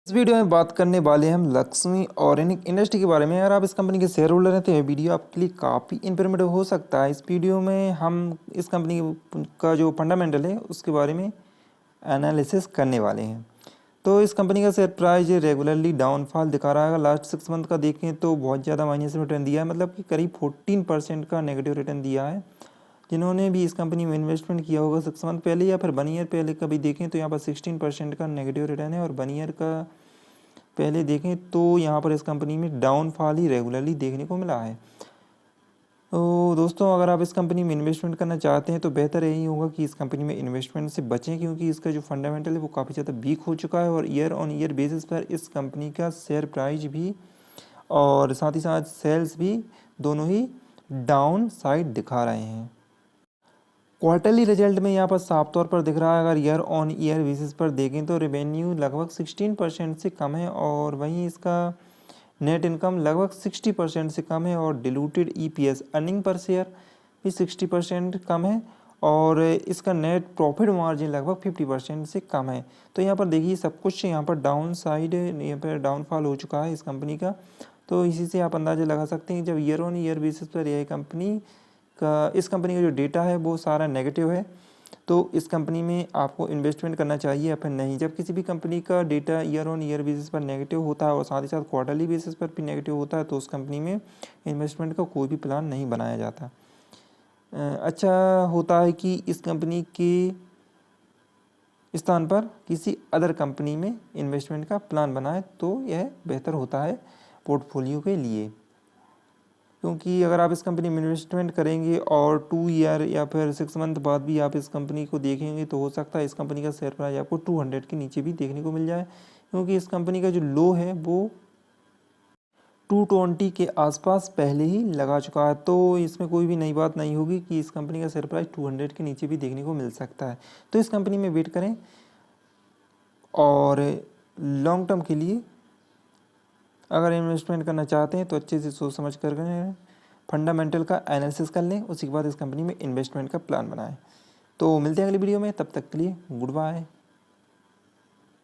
इस वीडियो में बात करने वाले हैं हम लक्ष्मी ऑर्गेनिक इंडस्ट्री के बारे में। अगर आप इस कंपनी के शेयर होल्डर हैं तो यह वीडियो आपके लिए काफ़ी इन्फॉर्मेटिव हो सकता है। इस वीडियो में हम इस कंपनी का जो फंडामेंटल है उसके बारे में एनालिसिस करने वाले हैं। तो इस कंपनी का शेयर प्राइस रेगुलरली डाउनफॉल दिखा रहा है। लास्ट 6 मंथ का देखें तो बहुत ज़्यादा माइनस में रिटर्न दिया है, मतलब कि करीब 14% का नेगेटिव रिटर्न दिया है। जिन्होंने भी इस कंपनी में इन्वेस्टमेंट किया होगा 6 मंथ पहले या फिर 1 ईयर पहले कभी देखें तो यहाँ पर 16% का नेगेटिव रिटर्न है, और 1 ईयर का पहले देखें तो यहाँ पर इस कंपनी में डाउनफॉल ही रेगुलरली देखने को मिला है। तो दोस्तों, अगर आप इस कंपनी में इन्वेस्टमेंट करना चाहते हैं तो बेहतर यही होगा कि इस कंपनी में इन्वेस्टमेंट से बचें, क्योंकि इसका जो फंडामेंटल है वो काफ़ी ज़्यादा वीक हो चुका है, और ईयर ऑन ईयर बेसिस पर इस कंपनी का शेयर प्राइस भी और साथ ही साथ सेल्स भी दोनों ही डाउन साइड दिखा रहे हैं। क्वार्टरली रिजल्ट में यहाँ पर साफ तौर पर दिख रहा है। अगर ईयर ऑन ईयर बेसिस पर देखें तो रेवेन्यू लगभग 16% से कम है, और वहीं इसका नेट इनकम लगभग 60% से कम है, और डिलूटेड ईपीएस अर्निंग पर शेयर भी 60% कम है, और इसका नेट प्रॉफिट मार्जिन लगभग 50% से कम है। तो यहाँ पर देखिए सब कुछ यहाँ पर डाउन साइड, यहाँ पर डाउनफॉल हो चुका है इस कंपनी का। तो इसी से आप अंदाज़ा लगा सकते हैं जब ईयर ऑन ईयर बेसिस पर यह कंपनी का, इस कंपनी का जो डेटा है वो सारा नेगेटिव है, तो इस कंपनी में आपको इन्वेस्टमेंट करना चाहिए या फिर नहीं। जब किसी भी कंपनी का data year on year basis पर नेगेटिव होता है और साथ ही साथ क्वार्टरली बेसिस पर भी नेगेटिव होता है तो उस कंपनी में इन्वेस्टमेंट का कोई भी प्लान नहीं बनाया जाता। अच्छा होता है कि इस कंपनी के स्थान पर किसी अदर कंपनी में इन्वेस्टमेंट का प्लान बनाए तो यह बेहतर होता है पोर्टफोलियो के लिए, क्योंकि अगर आप इस कंपनी में इन्वेस्टमेंट करेंगे और 2 ईयर या फिर 6 मंथ बाद भी आप इस कंपनी को देखेंगे तो हो सकता है इस कंपनी का शेयर प्राइस आपको 200 के नीचे भी देखने को मिल जाए, क्योंकि इस कंपनी का जो लो है वो 220 के आसपास पहले ही लगा चुका है। तो इसमें कोई भी नई बात नहीं होगी कि इस कंपनी का शेयर प्राइस 200 के नीचे भी देखने को मिल सकता है। तो इस कंपनी में वेट करें, और लॉन्ग टर्म के लिए अगर इन्वेस्टमेंट करना चाहते हैं तो अच्छे से सोच समझ कर करें, फंडामेंटल का एनालिसिस कर लें, उसके बाद इस कंपनी में इन्वेस्टमेंट का प्लान बनाएं। तो मिलते हैं अगली वीडियो में, तब तक के लिए गुड बाय।